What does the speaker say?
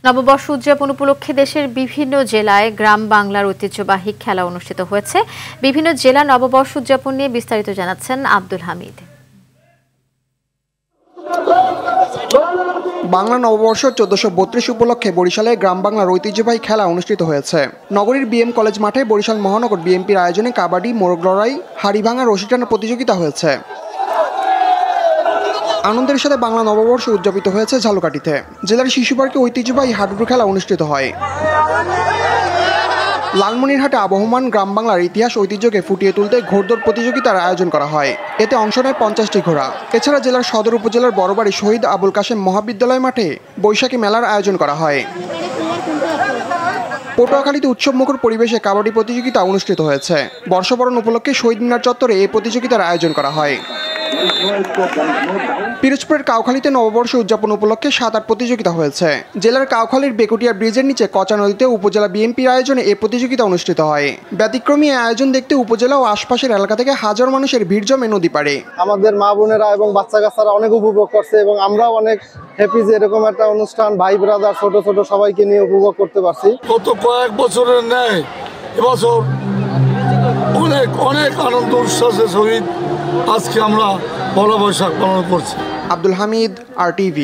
নববর্ষ উদযাপন উপলক্ষে দেশের বিভিন্ন জেলায় গ্রাম বাংলার ঐতিহ্যবাহী খেলা অনুষ্ঠিত হয়েছে। বিভিন্ন জেলা নববর্ষ উদযাপন নিয়ে বিস্তারিত জানাচ্ছেন আব্দুল হামিদ। বাংলা নববর্ষ 1432 উপলক্ষে বরিশালে গ্রাম বাংলার ঐতিহ্যবাহী খেলা অনুষ্ঠিত হয়েছে। নগরীর বিএম কলেজ মাঠে বরিশাল মহানগর বিএনপির আয়োজনে কাবাডি, মোরগ লড়াই, হাড়ি ভাঙা, রশি টানা প্রতিযোগিতা হয়েছে। আনন্দের সাথে বাংলা নববর্ষ উদযাপিত হয়েছে ঝালকাঠিতে। জেলার শিশু পার্কে ঐতিহ্যবাহী হাডুডু খেলা অনুষ্ঠিত হয়। লালমনিরহাটে আবহমান গ্রাম বাংলার ইতিহাস ঐতিহ্যকে ফুটিয়ে তুলতে ঘোড়দৌড় প্রতিযোগিতার আয়োজন করা হয়। এতে অংশ নেয় 50টি ঘোড়া। এছাড়া জেলার সদর উপজেলার বড়বাড়ি শহীদ আবুল কাশেম মহাবিদ্যালয় মাঠে বৈশাখী মেলার আয়োজন করা হয়। পটুয়াখালীতে উৎসবমুখর পরিবেশে কাবাডি প্রতিযোগিতা অনুষ্ঠিত হয়েছে। বর্ষবরণ উপলক্ষে শহীদ মিনার চত্বরে এই প্রতিযোগিতার আয়োজন করা হয়। পিরোজপুরের কাউখালীতে নববর্ষ উদযাপন উপলক্ষে সাঁতার প্রতিযোগিতা হয়েছে। জেলার কাউখালীর বেকুটিয়া ব্রিজের নিচে কচা নদীতে উপজেলা বিএনপির আয়োজনে এই প্রতিযোগিতা অনুষ্ঠিত হয়। ব্যতিক্রমী এই আয়োজন দেখতে উপজেলা ও আশপাশের এলাকা থেকে হাজার মানুষের ভিড় জমে নদী পাড়ে। আমাদের মা বোনেরা এবং বাচ্চা কাচ্চারা অনেক উপভোগ করছে এবং আমরাও অনেক হ্যাপি যে এরকম একটা অনুষ্ঠান ভাই ব্রাদার ছোট ছোট সবাইকে নিয়ে উপভোগ করতে পারছি। গত কয়েক বছরের ন্যায় এবছর অনেক অনেক আনন্দ উচ্ছ্বাসের সহিত আজকে আমরা পয়লা বৈশাখ পালন করছি। আব্দুল হামিদ, RTV।